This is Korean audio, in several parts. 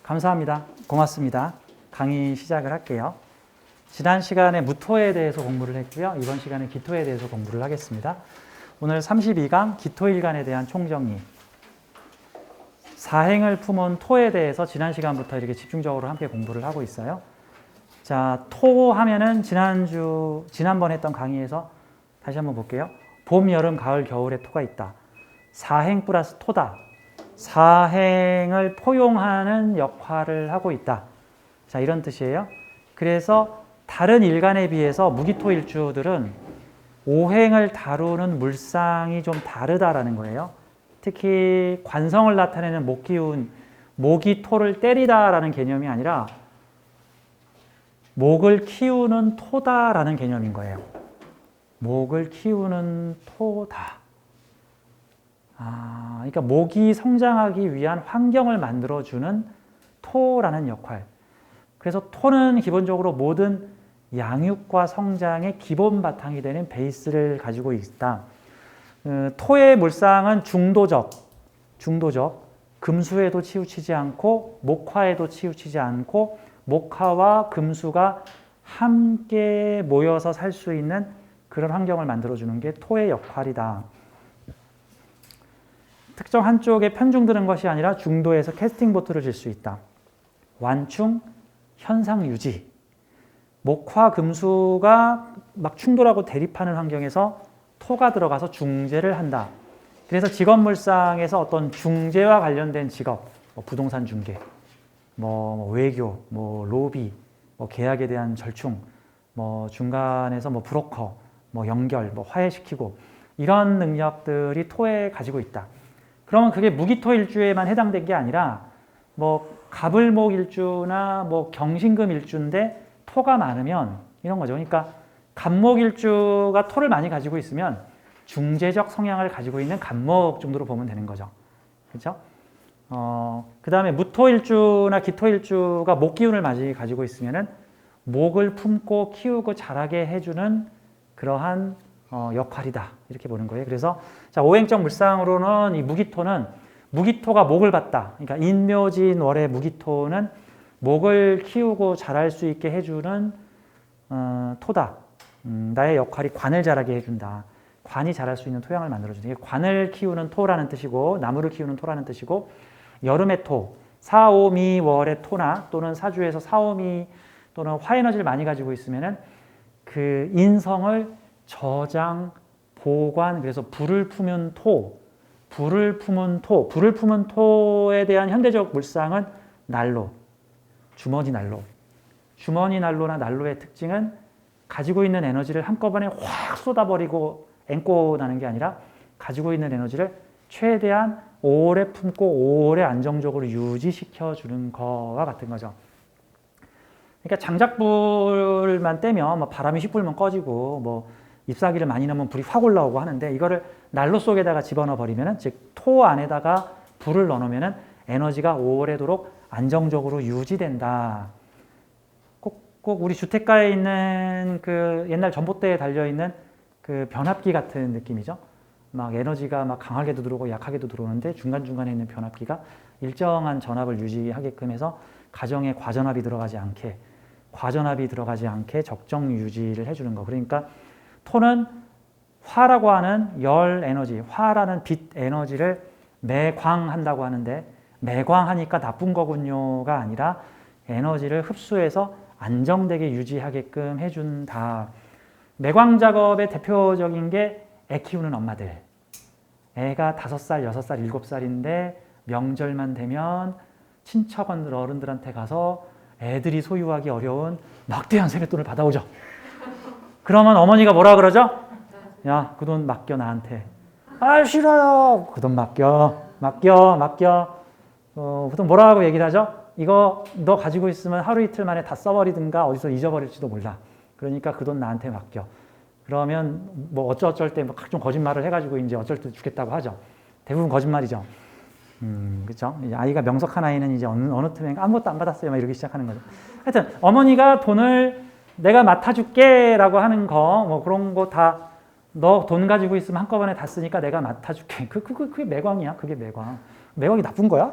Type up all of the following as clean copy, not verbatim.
감사합니다. 고맙습니다. 강의 시작을 할게요. 지난 시간에 무토에 대해서 공부를 했고요. 이번 시간에 기토에 대해서 공부를 하겠습니다. 오늘 32강 기토일간에 대한 총정리. 사행을 품은 토에 대해서 지난 시간부터 이렇게 집중적으로 함께 공부를 하고 있어요. 자, 토 하면은 지난번 했던 강의에서 다시 한번 볼게요. 봄, 여름, 가을, 겨울에 토가 있다. 사행 플러스 토다. 사행을 포용하는 역할을 하고 있다. 자, 이런 뜻이에요. 그래서 다른 일간에 비해서 무기토일주들은 오행을 다루는 물상이 좀 다르다라는 거예요. 특히 관성을 나타내는 목기운, 목이 토를 때리다라는 개념이 아니라 목을 키우는 토다라는 개념인 거예요. 목을 키우는 토다. 그러니까 목이 성장하기 위한 환경을 만들어주는 토라는 역할. 그래서 토는 기본적으로 모든 양육과 성장의 기본 바탕이 되는 베이스를 가지고 있다. 토의 물상은 중도적, 금수에도 치우치지 않고 목화에도 치우치지 않고 목화와 금수가 함께 모여서 살 수 있는 그런 환경을 만들어주는 게 토의 역할이다. 특정 한쪽에 편중드는 것이 아니라 중도에서 캐스팅 보트를 질 수 있다. 완충, 현상 유지. 목화, 금수가 막 충돌하고 대립하는 환경에서 토가 들어가서 중재를 한다. 그래서 직업물상에서 어떤 중재와 관련된 직업, 부동산 중개, 외교, 로비, 계약에 대한 절충, 중간에서 브로커, 연결, 화해시키고 이런 능력들이 토에 가지고 있다. 그러면 그게 무기토일주에만 해당된 게 아니라 갑을목일주나 경신금일주인데 토가 많으면 이런 거죠. 그러니까 갑목일주가 토를 많이 가지고 있으면 중재적 성향을 가지고 있는 갑목 정도로 보면 되는 거죠. 그렇죠? 그 다음에 무토일주나 기토일주가 목기운을 많이 가지고 있으면은 목을 품고 키우고 자라게 해주는 그러한 역할이다. 이렇게 보는 거예요. 그래서 자, 오행적 물상으로는 이 무기토가 목을 받다. 그러니까 인묘진월의 무기토는 목을 키우고 자랄 수 있게 해주는 토다. 나의 역할이 관을 자라게 해준다. 관이 자랄 수 있는 토양을 만들어주는 게 관을 키우는 토라는 뜻이고 나무를 키우는 토라는 뜻이고 여름의 토, 사오미월의 토나 또는 사주에서 사오미 또는 화에너지를 많이 가지고 있으면은 그 인성을 저장, 보관, 그래서 불을 품은 토에 대한 현대적 물상은 난로, 주머니 난로나 난로의 특징은 가지고 있는 에너지를 한꺼번에 확 쏟아버리고 앵꼬 나는 게 아니라 가지고 있는 에너지를 최대한 오래 품고 오래 안정적으로 유지시켜 주는 거와 같은 거죠. 그러니까 장작불만 떼면 바람이 휙 불면 꺼지고 잎사귀를 많이 넣으면 불이 확 올라오고 하는데 이거를 난로 속에다가 집어넣어 버리면은 즉 토 안에다가 불을 넣어 놓으면은 에너지가 오래도록 안정적으로 유지된다. 꼭 우리 주택가에 있는 그 옛날 전봇대에 달려 있는 그 변압기 같은 느낌이죠. 막 에너지가 막 강하게도 들어오고 약하게도 들어오는데 중간중간에 있는 변압기가 일정한 전압을 유지하게끔 해서 가정에 과전압이 들어가지 않게 적정 유지를 해주는 거. 그러니까 토는 화라고 하는 열 에너지, 화라는 빛 에너지를 매광한다고 하는데 매광하니까 나쁜 거군요가 아니라 에너지를 흡수해서 안정되게 유지하게끔 해준다. 매광 작업의 대표적인 게 애 키우는 엄마들. 애가 5살, 6살, 7살인데 명절만 되면 친척 어른들한테 가서 애들이 소유하기 어려운 막대한 세뱃돈을 받아오죠. 그러면 어머니가 뭐라 그러죠? 야, 그 돈 맡겨 나한테. 아, 싫어요. 그 돈 맡겨. 보통 뭐라고 얘기를 하죠? 이거 너 가지고 있으면 하루 이틀 만에 다 써버리든가 어디서 잊어버릴지도 몰라. 그러니까 그 돈 나한테 맡겨. 그러면 어쩔 때 각종 거짓말을 해가지고 이제 어쩔 때 주겠다고 하죠. 대부분 거짓말이죠. 그렇죠? 아이가 명석한 아이는 이제 어느 틈에 아무것도 안 받았어요. 막 이러기 시작하는 거죠. 하여튼 어머니가 돈을 내가 맡아줄게 라고 하는 거, 뭐 그런 거 다 너 돈 가지고 있으면 한꺼번에 다 쓰니까 내가 맡아줄게. 그게 매광이야. 그게 매광. 매광이 나쁜 거야?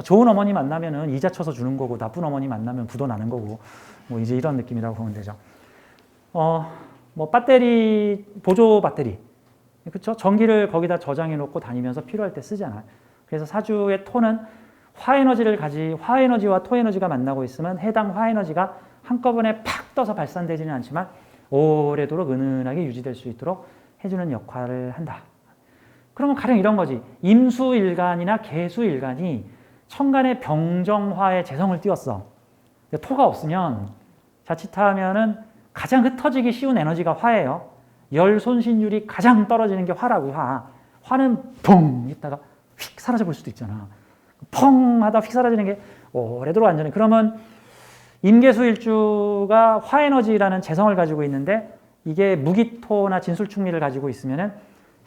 좋은 어머니 만나면은 이자 쳐서 주는 거고, 나쁜 어머니 만나면 부도 나는 거고, 뭐 이제 이런 느낌이라고 보면 되죠. 뭐 배터리, 보조 배터리. 그렇죠? 전기를 거기다 저장해 놓고 다니면서 필요할 때 쓰잖아. 그래서 사주의 토는 화에너지와 토에너지가 만나고 있으면 해당 화에너지가 한꺼번에 팍 떠서 발산되지는 않지만 오래도록 은은하게 유지될 수 있도록 해주는 역할을 한다. 그러면 가령 이런 거지. 임수일간이나 개수일간이 천간의 병정화에 재성을 띄웠어. 토가 없으면 자칫하면은 가장 흩어지기 쉬운 에너지가 화예요. 열 손신율이 가장 떨어지는 게 화라고. 화는 펑 있다가 휙 사라져 볼 수도 있잖아. 펑 하다 휙 사라지는 게 오래도록 안전해. 그러면 임계수일주가 화에너지라는 재성을 가지고 있는데 이게 무기토나 진술충미를 가지고 있으면은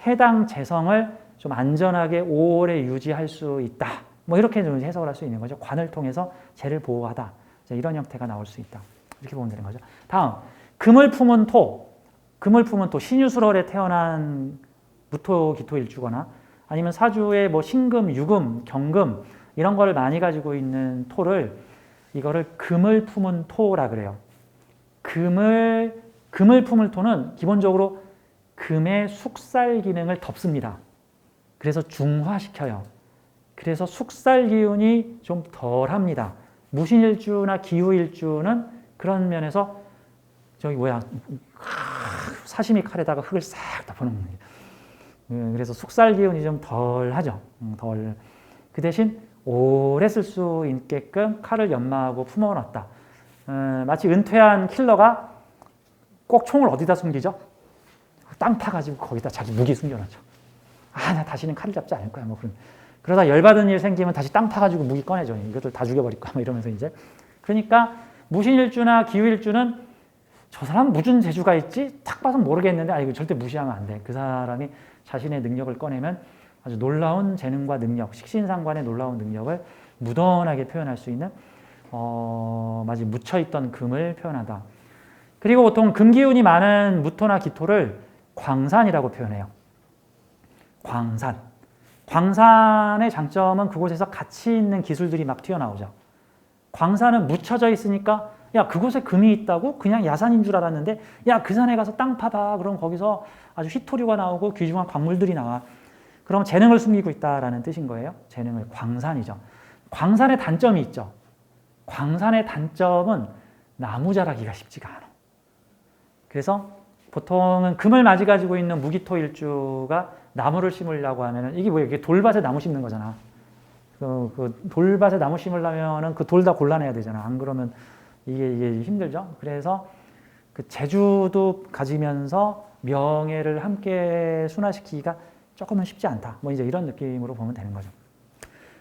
해당 재성을 좀 안전하게 오래 유지할 수 있다. 뭐 이렇게 좀 해석을 할 수 있는 거죠. 관을 통해서 재를 보호하다. 이런 형태가 나올 수 있다. 이렇게 보면 되는 거죠. 다음, 금을 품은 토. 신유술월에 태어난 무토, 기토 일주거나 아니면 사주에 뭐 신금, 유금, 경금 이런 거를 많이 가지고 있는 토를 이거를 금을 품은 토라 그래요. 금을 품을 토는 기본적으로 금의 숙살 기능을 덮습니다. 그래서 중화시켜요. 그래서 숙살 기운이 좀 덜합니다. 무신일주나 기후일주는 그런 면에서 사시미 칼에다가 흙을 싹 덮어놓는 거예요. 그래서 숙살 기운이 좀 덜하죠. 덜. 그 대신 오래 쓸 수 있게끔 칼을 연마하고 품어놨다. 마치 은퇴한 킬러가 꼭 총을 어디다 숨기죠? 땅 파가지고 거기다 자기 무기 숨겨놓죠. 나 다시는 칼을 잡지 않을 거야. 뭐 그러다 열받은 일 생기면 다시 땅 파가지고 무기 꺼내죠. 이것들 다 죽여버릴 거야. 뭐 이러면서 이제. 그러니까 무신일주나 기후일주는 저 사람 무슨 재주가 있지? 딱 봐서 모르겠는데 이거 절대 무시하면 안 돼. 그 사람이 자신의 능력을 꺼내면 아주 놀라운 재능과 능력, 식신상관의 놀라운 능력을 무던하게 표현할 수 있는 마치 묻혀있던 금을 표현하다. 그리고 보통 금기운이 많은 무토나 기토를 광산이라고 표현해요. 광산의 장점은 그곳에서 가치 있는 기술들이 막 튀어나오죠. 광산은 묻혀져 있으니까 야 그곳에 금이 있다고? 그냥 야산인 줄 알았는데 야 그 산에 가서 땅 파봐. 그럼 거기서 아주 희토류가 나오고 귀중한 광물들이 나와. 그럼 재능을 숨기고 있다라는 뜻인 거예요. 재능을 광산이죠. 광산의 단점이 있죠. 광산의 단점은 나무 자라기가 쉽지가 않아. 그래서 보통은 금을 맞이 가지고 있는 무기토일주가 나무를 심으려고 하면은 이게 뭐예요? 이게 돌밭에 나무 심는 거잖아. 그 돌밭에 나무 심으려면은 그 돌 다 골라내야 되잖아. 안 그러면 이게 힘들죠. 그래서 그 재주도 가지면서 명예를 함께 순화시키기가 조금은 쉽지 않다. 뭐 이제 이런 느낌으로 보면 되는 거죠.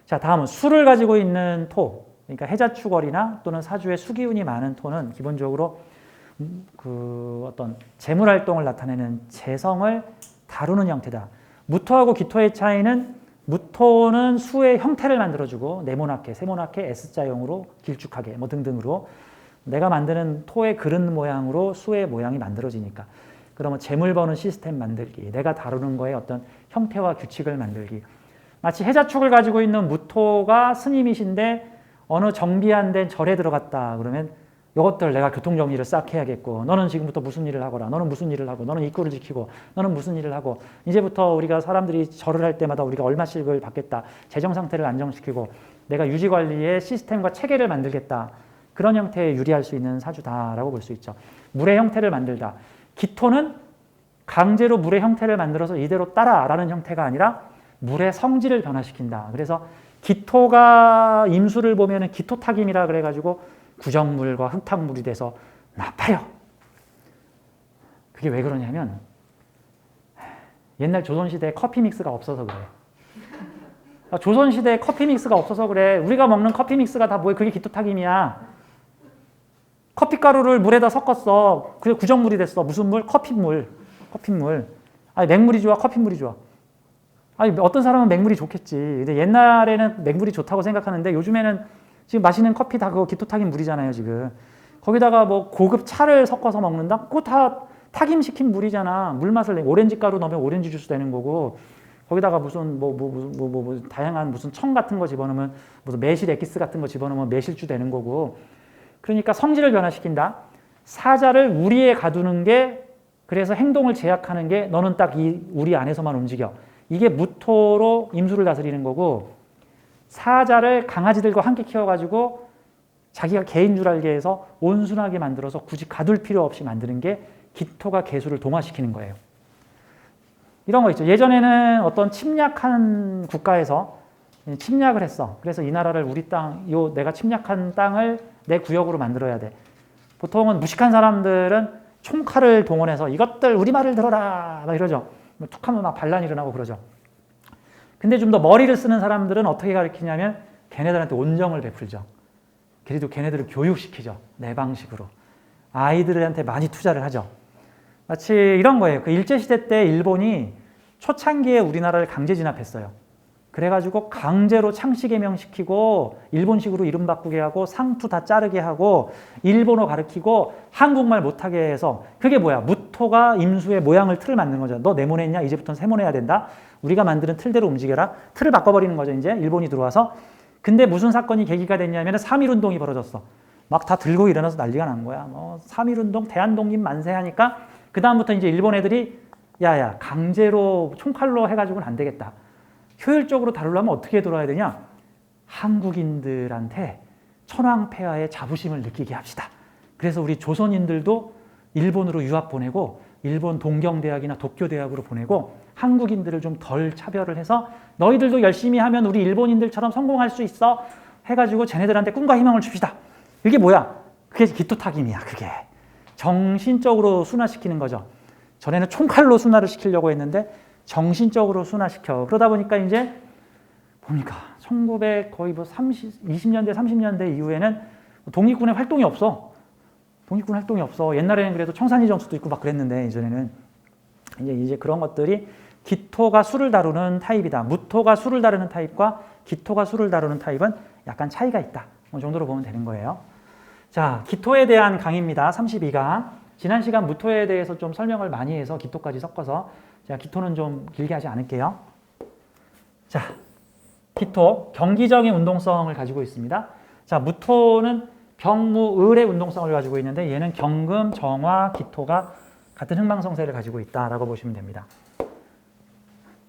자, 다음은 수를 가지고 있는 토. 그러니까 해자축월이나 또는 사주에 수기운이 많은 토는 기본적으로 그 어떤 재물 활동을 나타내는 재성을 다루는 형태다. 무토하고 기토의 차이는 무토는 수의 형태를 만들어주고 네모나게, 세모나게, S자형으로 길쭉하게 뭐 등등으로 내가 만드는 토의 그릇 모양으로 수의 모양이 만들어지니까 그러면 재물 버는 시스템 만들기, 내가 다루는 거에 어떤 형태와 규칙을 만들기. 마치 해자축을 가지고 있는 무토가 스님이신데 어느 정비 안 된 절에 들어갔다 그러면 이것들 내가 교통정리를 싹 해야겠고 너는 지금부터 무슨 일을 하거라. 너는 무슨 일을 하고 너는 입구를 지키고 너는 무슨 일을 하고 이제부터 우리가 사람들이 절을 할 때마다 우리가 얼마씩을 받겠다. 재정 상태를 안정시키고 내가 유지관리의 시스템과 체계를 만들겠다. 그런 형태에 유리할 수 있는 사주다라고 볼 수 있죠. 물의 형태를 만들다. 기토는 강제로 물의 형태를 만들어서 이대로 따라라는 형태가 아니라 물의 성질을 변화시킨다. 그래서 기토가 임수를 보면은 기토탁임이라 그래가지고 구정물과 흙탕물이 돼서 나빠요. 그게 왜 그러냐면 옛날 조선시대에 커피 믹스가 없어서 그래. 조선시대에 커피 믹스가 없어서 그래. 우리가 먹는 커피 믹스가 다 뭐야? 그게 기토탁임이야. 커피가루를 물에다 섞었어. 그게 구정물이 됐어. 무슨 물? 커피물. 아니 맹물이 좋아? 커피물이 좋아? 아니 어떤 사람은 맹물이 좋겠지. 근데 옛날에는 맹물이 좋다고 생각하는데 요즘에는 지금 마시는 커피 다 그거 기토탁임 물이잖아요, 지금. 거기다가 뭐 고급 차를 섞어서 먹는다? 그거 다 탁임시킨 물이잖아. 물 맛을 내. 오렌지 가루 넣으면 오렌지 주스 되는 거고, 거기다가 무슨 다양한 무슨 청 같은 거 집어넣으면 무슨 매실 엑기스 같은 거 집어넣으면 매실주 되는 거고. 그러니까 성질을 변화시킨다. 사자를 우리에 가두는 게, 그래서 행동을 제약하는 게 너는 딱 이 우리 안에서만 움직여. 이게 무토로 임수를 다스리는 거고, 사자를 강아지들과 함께 키워가지고 자기가 개인 줄 알게 해서 온순하게 만들어서 굳이 가둘 필요 없이 만드는 게 기토가 개수를 동화시키는 거예요. 이런 거 있죠. 예전에는 어떤 침략한 국가에서 침략을 했어. 그래서 이 나라를 우리 땅, 내가 침략한 땅을 내 구역으로 만들어야 돼. 보통은 무식한 사람들은 총칼을 동원해서 이것들 우리 말을 들어라 막 이러죠. 툭하면 막 반란이 일어나고 그러죠. 근데 좀 더 머리를 쓰는 사람들은 어떻게 가르치냐면 걔네들한테 온정을 베풀죠. 그래도 걔네들을 교육시키죠. 내 방식으로. 아이들한테 많이 투자를 하죠. 마치 이런 거예요. 그 일제시대 때 일본이 초창기에 우리나라를 강제 진압했어요. 그래가지고 강제로 창씨 개명시키고 일본식으로 이름 바꾸게 하고 상투 다 자르게 하고 일본어 가르치고 한국말 못하게 해서, 그게 뭐야? 무토가 임수의 모양을 틀을 만드는 거죠. 너 네모냈냐? 이제부터는 세모내야 된다. 우리가 만드는 틀대로 움직여라. 틀을 바꿔버리는 거죠. 이제 일본이 들어와서. 근데 무슨 사건이 계기가 됐냐면 3.1운동이 벌어졌어. 막 다 들고 일어나서 난리가 난 거야. 3.1운동, 대한독립 만세 하니까 그 다음부터 이제 일본 애들이 야야 강제로 총칼로 해가지고는 안 되겠다. 효율적으로 다루려면 어떻게 들어야 되냐? 한국인들한테 천황폐하의 자부심을 느끼게 합시다. 그래서 우리 조선인들도 일본으로 유학 보내고 일본 동경대학이나 도쿄대학으로 보내고 한국인들을 좀 덜 차별을 해서 너희들도 열심히 하면 우리 일본인들처럼 성공할 수 있어 해가지고 쟤네들한테 꿈과 희망을 줍시다. 이게 뭐야? 그게 기토탁임이야. 그게 정신적으로 순화시키는 거죠. 전에는 총칼로 순화를 시키려고 했는데 정신적으로 순화시켜. 그러다 보니까 이제 뭡니까? 1900 거의 20년대 30년대 이후에는 독립군의 활동이 없어. 독립군 활동이 없어. 옛날에는 그래도 청산리 정수도 있고 막 그랬는데 이전에는 이제 그런 것들이 기토가 수를 다루는 타입이다. 무토가 수를 다루는 타입과 기토가 수를 다루는 타입은 약간 차이가 있다. 이 정도로 보면 되는 거예요. 자, 기토에 대한 강의입니다. 32강. 지난 시간 무토에 대해서 좀 설명을 많이 해서 기토까지 섞어서 제가 기토는 좀 길게 하지 않을게요. 자, 기토, 경기적인 운동성을 가지고 있습니다. 자, 무토는 병무을의 운동성을 가지고 있는데 얘는 경금, 정화, 기토가 같은 흥망성쇠를 가지고 있다라고 보시면 됩니다.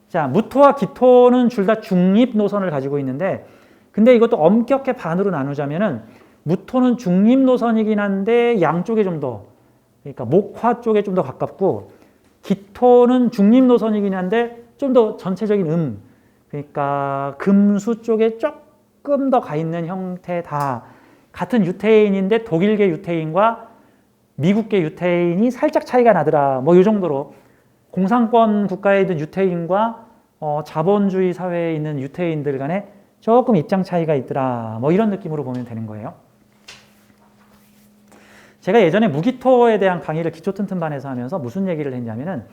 자, 무토와 기토는 둘 다 중립 노선을 가지고 있는데, 근데 이것도 엄격히 반으로 나누자면은 무토는 중립 노선이긴 한데 양쪽에 좀 더, 그러니까 목화 쪽에 좀 더 가깝고, 기토는 중립 노선이긴 한데 좀 더 전체적인 그러니까 금수 쪽에 조금 더 가 있는 형태다. 같은 유태인인데 독일계 유태인과 미국계 유태인이 살짝 차이가 나더라. 뭐 이 정도로 공산권 국가에 있는 유태인과 자본주의 사회에 있는 유태인들 간에 조금 입장 차이가 있더라. 뭐 이런 느낌으로 보면 되는 거예요. 제가 예전에 무기토에 대한 강의를 기초튼튼반에서 하면서 무슨 얘기를 했냐면은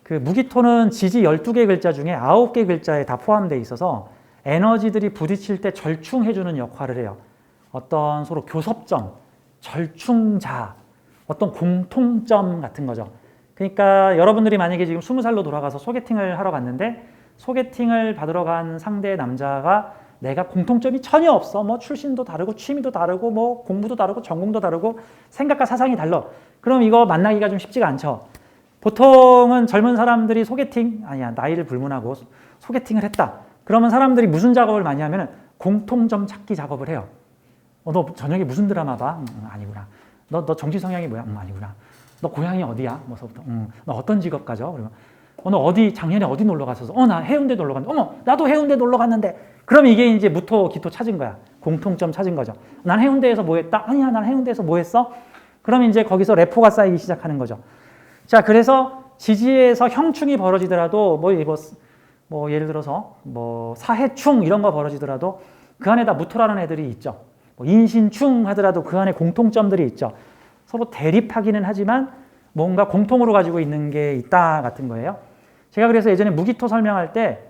그 무기토는 지지 12개 글자 중에 9개 글자에 다 포함되어 있어서 에너지들이 부딪힐 때 절충해주는 역할을 해요. 어떤 서로 교섭점, 절충자, 어떤 공통점 같은 거죠. 그러니까 여러분들이 만약에 지금 20살로 돌아가서 소개팅을 하러 갔는데 소개팅을 받으러 간 상대 남자가 내가 공통점이 전혀 없어. 뭐 출신도 다르고 취미도 다르고 뭐 공부도 다르고 전공도 다르고 생각과 사상이 달라. 그럼 이거 만나기가 좀 쉽지가 않죠. 보통은 젊은 사람들이 나이를 불문하고 소개팅을 했다. 그러면 사람들이 무슨 작업을 많이 하면 공통점 찾기 작업을 해요. 너 저녁에 무슨 드라마 봐? 아니구나. 너 정치 성향이 뭐야? 아니구나. 너 고향이 어디야? 뭐서부터? 너 어떤 직업 가져? 그러면 너 작년에 어디 놀러 갔었어? 나 해운대 놀러 갔는데. 어머, 나도 해운대 놀러 갔는데. 그럼 이게 이제 무토, 기토 찾은 거야. 공통점 찾은 거죠. 난 해운대에서 뭐 했다? 아니야, 난 해운대에서 뭐 했어? 그럼 이제 거기서 레포가 쌓이기 시작하는 거죠. 자, 그래서 지지에서 형충이 벌어지더라도 뭐 예를 들어서 뭐 사해충 이런 거 벌어지더라도 그 안에 다 무토라는 애들이 있죠. 뭐 인신충 하더라도 그 안에 공통점들이 있죠. 서로 대립하기는 하지만 뭔가 공통으로 가지고 있는 게 있다 같은 거예요. 제가 그래서 예전에 무기토 설명할 때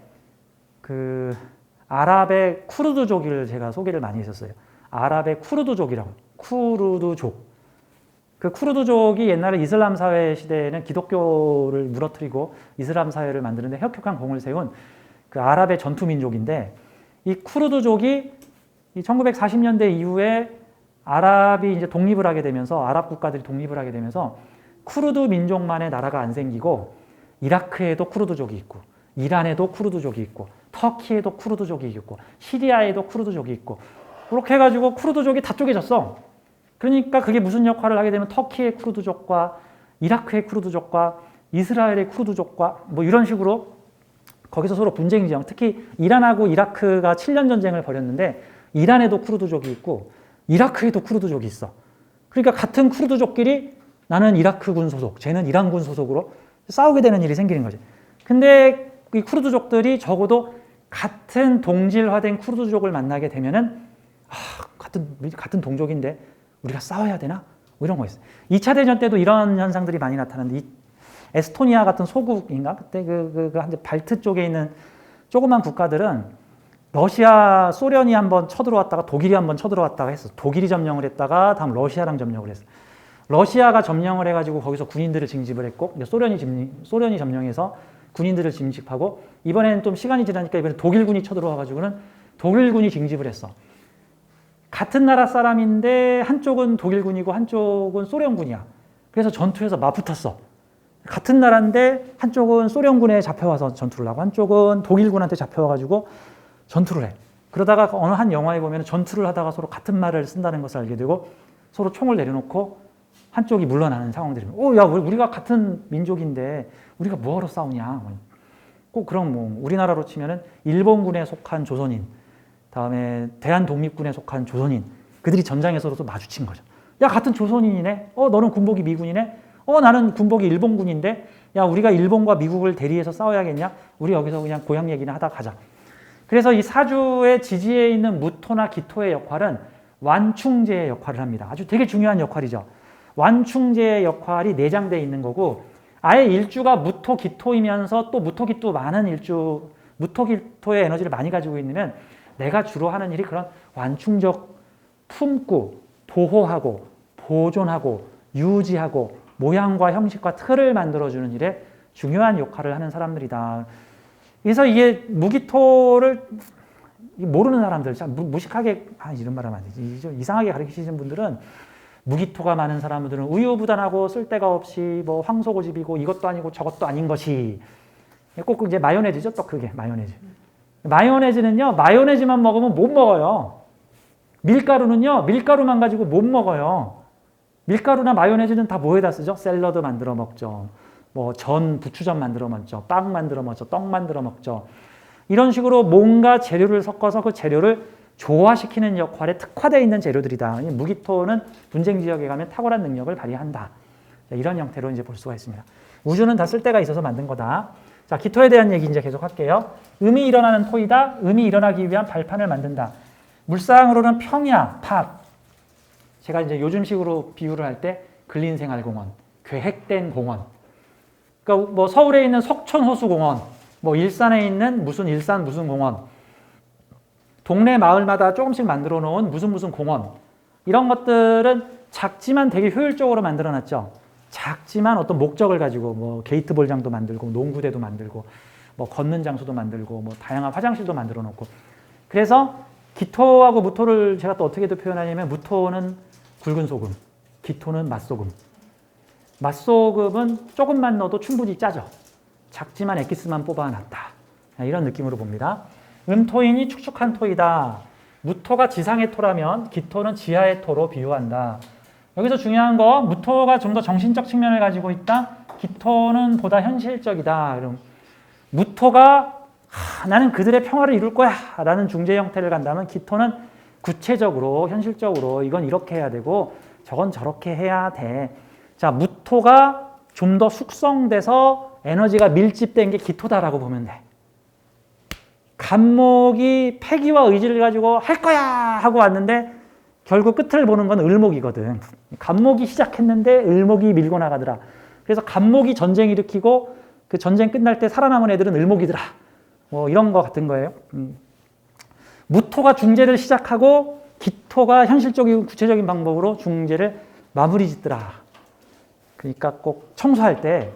그 아랍의 쿠르드족을 제가 소개를 많이 했었어요. 아랍의 쿠르드족이라고. 쿠르드족. 그 쿠르드족이 옛날에 이슬람 사회 시대에는 기독교를 무너뜨리고 이슬람 사회를 만드는데 혁혁한 공을 세운 그 아랍의 전투 민족인데, 이 쿠르드족이 이 1940년대 이후에 아랍이 이제 독립을 하게 되면서, 아랍 국가들이 독립을 하게 되면서 쿠르드 민족만의 나라가 안 생기고, 이라크에도 쿠르드족이 있고, 이란에도 쿠르드족이 있고, 터키에도 쿠르드족이 있고, 시리아에도 쿠르드족이 있고, 그렇게 해가지고 쿠르드족이 다 쪼개졌어. 그러니까 그게 무슨 역할을 하게 되면 터키의 쿠르드족과 이라크의 쿠르드족과 이스라엘의 쿠르드족과 뭐 이런 식으로 거기서 서로 분쟁이 죠. 특히 이란하고 이라크가 7년 전쟁을 벌였는데, 이란에도 쿠르드족이 있고 이라크에도 쿠르드족이 있어. 그러니까 같은 쿠르드족끼리 나는 이라크군 소속, 쟤는 이란군 소속으로 싸우게 되는 일이 생기는 거지. 근데 이 쿠르드족들이 적어도 같은 동질화된 쿠르드족을 만나게 되면은 같은 동족인데 우리가 싸워야 되나? 뭐 이런 거 있어요. 2차 대전 때도 이런 현상들이 많이 나타났는데, 에스토니아 같은 소국인가? 그때 발트 쪽에 있는 조그만 국가들은 러시아, 소련이 한번 쳐들어왔다가 독일이 한번 쳐들어왔다가 했어. 독일이 점령을 했다가 다음 러시아랑 점령을 했어. 러시아가 점령을 해가지고 거기서 군인들을 징집을 했고, 소련이 점령해서 군인들을 징집하고, 이번에는 좀 시간이 지나니까 이번에 독일군이 쳐들어와가지고는 독일군이 징집을 했어. 같은 나라 사람인데 한쪽은 독일군이고 한쪽은 소련군이야. 그래서 전투에서 맞붙었어. 같은 나라인데 한쪽은 소련군에 잡혀와서 전투를 하고 한쪽은 독일군한테 잡혀와가지고 전투를 해. 그러다가 어느 한 영화에 보면 전투를 하다가 서로 같은 말을 쓴다는 것을 알게 되고 서로 총을 내려놓고 한쪽이 물러나는 상황들이. 야, 우리가 같은 민족인데 우리가 뭐하러 싸우냐. 꼭 그런 뭐 우리나라로 치면은 일본군에 속한 조선인, 다음에 대한독립군에 속한 조선인, 그들이 전장에서도 마주친 거죠. 야, 같은 조선인이네. 너는 군복이 미군이네. 나는 군복이 일본군인데. 야, 우리가 일본과 미국을 대리해서 싸워야겠냐? 우리 여기서 그냥 고향 얘기나 하다 가자. 그래서 이 사주의 지지에 있는 무토나 기토의 역할은 완충제의 역할을 합니다. 아주 되게 중요한 역할이죠. 완충제의 역할이 내장되어 있는 거고, 아예 일주가 무토 기토이면서 또 무토 기토 많은 일주, 무토 기토의 에너지를 많이 가지고 있으면 내가 주로 하는 일이 그런 완충적 품고 보호하고 보존하고 유지하고 모양과 형식과 틀을 만들어주는 일에 중요한 역할을 하는 사람들이다. 그래서 이게 무기토를 모르는 사람들, 무식하게, 이런 말 하면 안 되지. 좀 이상하게 가르치시는 분들은 무기토가 많은 사람들은 우유부단하고 쓸데가 없이 뭐 황소고집이고 이것도 아니고 저것도 아닌 것이, 꼭 이제 마요네즈죠. 또 그게 마요네즈. 마요네즈는요, 마요네즈만 먹으면 못 먹어요. 밀가루는요, 밀가루만 가지고 못 먹어요. 밀가루나 마요네즈는 다 뭐에다 쓰죠? 샐러드 만들어 먹죠. 뭐 부추전 만들어 먹죠. 빵 만들어 먹죠. 떡 만들어 먹죠. 이런 식으로 뭔가 재료를 섞어서 그 재료를 조화시키는 역할에 특화되어 있는 재료들이다. 무기토는 분쟁 지역에 가면 탁월한 능력을 발휘한다. 이런 형태로 이제 볼 수가 있습니다. 우주는 다 쓸데가 있어서 만든 거다. 자, 기토에 대한 얘기 이제 계속 할게요. 음이 일어나는 토이다. 음이 일어나기 위한 발판을 만든다. 물상으로는 평야, 밭. 제가 이제 요즘식으로 비유를 할 때 근린생활공원, 계획된 공원. 그러니까 뭐 서울에 있는 석촌호수공원, 뭐 일산에 있는 일산 무슨 공원, 동네 마을마다 조금씩 만들어 놓은 무슨 공원. 이런 것들은 작지만 되게 효율적으로 만들어 놨죠. 작지만 어떤 목적을 가지고 뭐 게이트 볼장도 만들고 농구대도 만들고 뭐 걷는 장소도 만들고 뭐 다양한 화장실도 만들어 놓고. 그래서 기토하고 무토를 제가 또 어떻게 표현하냐면, 무토는 굵은 소금, 기토는 맛소금. 맛소금은 조금만 넣어도 충분히 짜죠. 작지만 엑기스만 뽑아놨다. 이런 느낌으로 봅니다. 음토인이 축축한 토이다. 무토가 지상의 토라면 기토는 지하의 토로 비유한다. 여기서 중요한 거, 무토가 좀 더 정신적 측면을 가지고 있다. 기토는 보다 현실적이다. 그럼 무토가 나는 그들의 평화를 이룰 거야 라는 중재 형태를 간다면, 기토는 구체적으로 현실적으로 이건 이렇게 해야 되고 저건 저렇게 해야 돼. 자, 무토가 좀 더 숙성돼서 에너지가 밀집된 게 기토다라고 보면 돼. 간목이 패기와 의지를 가지고 할 거야 하고 왔는데 결국 끝을 보는 건 을목이거든. 간목이 시작했는데 을목이 밀고 나가더라. 그래서 간목이 전쟁 일으키고 그 전쟁 끝날 때 살아남은 애들은 을목이더라. 뭐 이런 거 같은 거예요. 무토가 중재를 시작하고 기토가 현실적이고 구체적인 방법으로 중재를 마무리 짓더라. 그러니까 꼭 청소할 때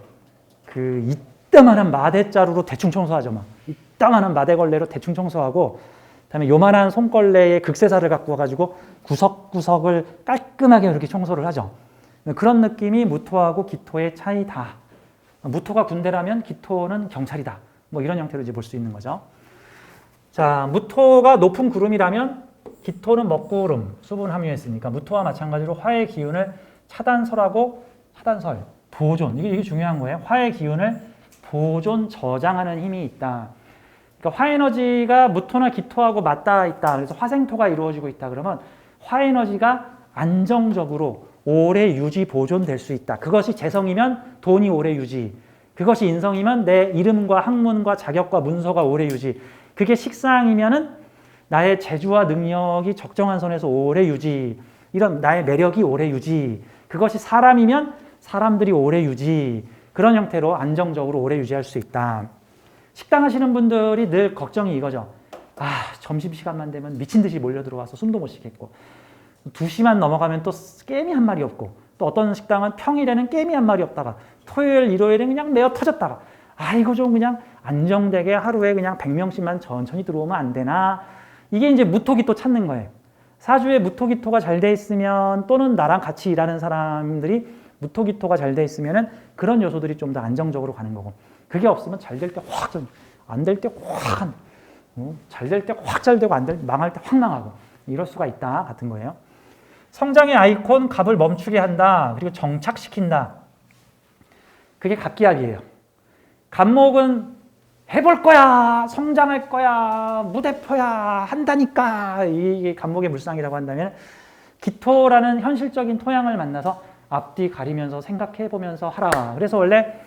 그 이따만한 마대자루로 대충 청소하죠. 막 이따만한 마대걸레로 대충 청소하고, 그다음에 요만한 손걸레에 극세사를 갖고 와가지고 구석구석을 깔끔하게 이렇게 청소를 하죠. 그런 느낌이 무토하고 기토의 차이다. 무토가 군대라면 기토는 경찰이다. 뭐 이런 형태로 이제 볼 수 있는 거죠. 자, 무토가 높은 구름이라면 기토는 먹구름, 수분 함유했으니까 무토와 마찬가지로 화의 기운을 차단설하고 차단설, 보존, 이게 중요한 거예요. 화의 기운을 보존, 저장하는 힘이 있다. 그러니까 화에너지가 무토나 기토하고 맞닿아 있다. 그래서 화생토가 이루어지고 있다. 그러면 화에너지가 안정적으로 오래 유지, 보존될 수 있다. 그것이 재성이면 돈이 오래 유지. 그것이 인성이면 내 이름과 학문과 자격과 문서가 오래 유지. 그게 식상이면은 나의 재주와 능력이 적정한 선에서 오래 유지. 이런 나의 매력이 오래 유지. 그것이 사람이면 사람들이 오래 유지. 그런 형태로 안정적으로 오래 유지할 수 있다. 식당 하시는 분들이 늘 걱정이 이거죠. 아, 점심시간만 되면 미친 듯이 몰려 들어와서 숨도 못 쉬겠고, 2시만 넘어가면 또 게임이 한 마리 없고, 또 어떤 식당은 평일에는 게임이 한 마리 없다가 토요일, 일요일은 그냥 매어 터졌다가, 아, 이거 좀 그냥 안정되게 하루에 그냥 100명씩만 천천히 들어오면 안 되나? 이게 이제 무토기토 찾는 거예요. 사주에 무토기토가 잘 돼 있으면, 또는 나랑 같이 일하는 사람들이 무토기토가 잘 돼 있으면은 그런 요소들이 좀 더 안정적으로 가는 거고, 그게 없으면 잘 될 때 확, 안 될 때 확, 잘 될 때 확 잘 되고 망할 때 확 망하고, 이럴 수가 있다 같은 거예요. 성장의 아이콘 갑을 멈추게 한다. 그리고 정착시킨다. 그게 갑기합이에요. 갑목은 해볼 거야, 성장할 거야, 무대포야, 한다니까. 이게 갑목의 물상이라고 한다면, 기토라는 현실적인 토양을 만나서 앞뒤 가리면서 생각해보면서 하라. 그래서 원래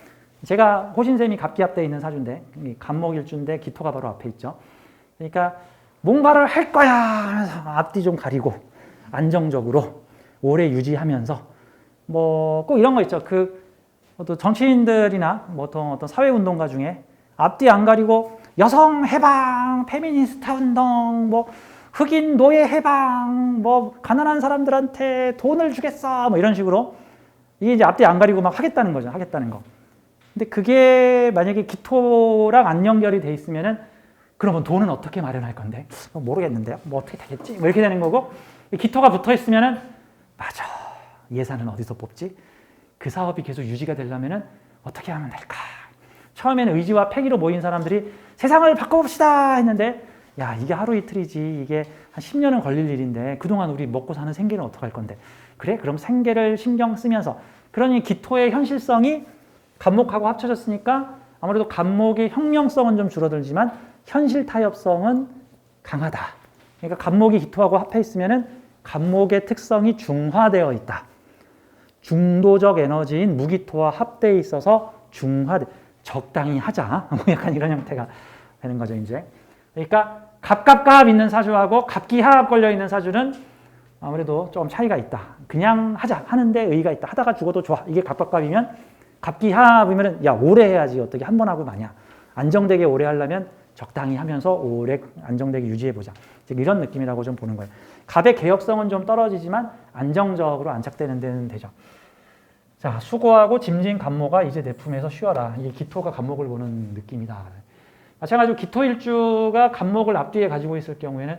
제가 호신쌤이 갑기합대에 있는 사주인데, 갑목일주인데 기토가 바로 앞에 있죠. 그러니까 뭔가를 할 거야 하면서 앞뒤 좀 가리고 안정적으로 오래 유지하면서, 뭐 꼭 이런 거 있죠. 그 어떤 정치인들이나 뭐 어떤 사회운동가 중에 앞뒤 안 가리고 여성 해방, 페미니스트 운동, 뭐 흑인 노예 해방, 뭐 가난한 사람들한테 돈을 주겠어, 뭐 이런 식으로 이게 이제 앞뒤 안 가리고 막 하겠다는 거죠. 하겠다는 거. 근데 그게 만약에 기토랑 안 연결이 돼 있으면은, 그러면 돈은 어떻게 마련할 건데? 모르겠는데요. 뭐 어떻게 되겠지? 뭐 이렇게 되는 거고, 기토가 붙어 있으면은, 맞아, 예산은 어디서 뽑지? 그 사업이 계속 유지가 되려면은 어떻게 하면 될까? 처음에는 의지와 패기로 모인 사람들이 세상을 바꿔봅시다 했는데, 야, 이게 하루 이틀이지, 이게 한 10년은 걸릴 일인데 그동안 우리 먹고 사는 생계는 어떡할 건데, 그래? 그럼 생계를 신경 쓰면서, 그러니 기토의 현실성이 갑목하고 합쳐졌으니까 아무래도 갑목의 혁명성은 좀 줄어들지만 현실 타협성은 강하다. 그러니까 갑목이 기토하고 합해 있으면은 갑목의 특성이 중화되어 있다. 중도적 에너지인 무기토와 합되어 있어서 적당히 하자. 뭐 약간 이런 형태가 되는 거죠, 이제. 그러니까 갑갑갑 있는 사주하고 갑기합 걸려 있는 사주는 아무래도 좀 차이가 있다. 그냥 하자, 하는데 의의가 있다. 하다가 죽어도 좋아. 이게 갑갑갑이면, 갑기합이면 야, 오래 해야지. 어떻게 한 번 하고 마냐. 안정되게 오래 하려면 적당히 하면서 오래 안정되게 유지해보자. 이런 느낌이라고 좀 보는 거예요. 갑의 개혁성은 좀 떨어지지만 안정적으로 안착되는 데는 되죠. 자, 수고하고 짐진 갑모가 이제 내 품에서 쉬어라. 이게 기토가 갑목을 보는 느낌이다. 마찬가지로 기토일주가 갑목을 앞뒤에 가지고 있을 경우에는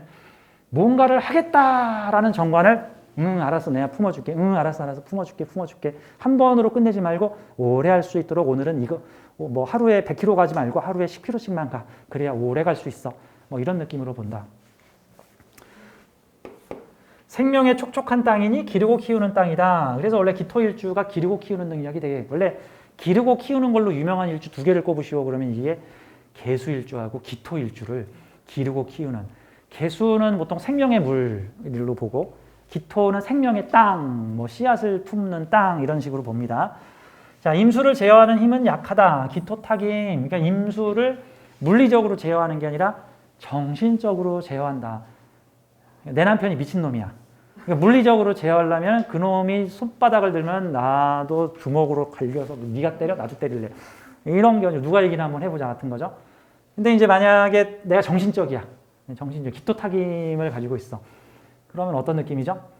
뭔가를 하겠다라는 정관을, 알았어, 내가 품어줄게. 알았어, 품어줄게. 한 번으로 끝내지 말고 오래 할 수 있도록 오늘은 이거 뭐 하루에 100km 가지 말고 하루에 10km씩만 가. 그래야 오래 갈 수 있어. 뭐 이런 느낌으로 본다. 생명의 촉촉한 땅이니 기르고 키우는 땅이다. 그래서 원래 기토일주가 기르고 키우는 능력이 되게, 원래 기르고 키우는 걸로 유명한 일주 2개를 꼽으시오. 그러면 이게 개수일주하고 기토일주를 기르고 키우는, 개수는 보통 생명의 물로 보고, 기토는 생명의 땅, 뭐 씨앗을 품는 땅, 이런 식으로 봅니다. 자, 임수를 제어하는 힘은 약하다. 기토탁임, 그러니까 임수를 물리적으로 제어하는 게 아니라 정신적으로 제어한다. 내 남편이 미친놈이야. 그러니까 물리적으로 제어하려면 그놈이 손바닥을 들면 나도 주먹으로 갈려서 네가 때려, 나도 때릴래. 이런 게 누가 얘기나 한번 해보자 같은 거죠. 근데 이제 만약에 내가 정신적 기토탁임을 가지고 있어. 그러면 어떤 느낌이죠?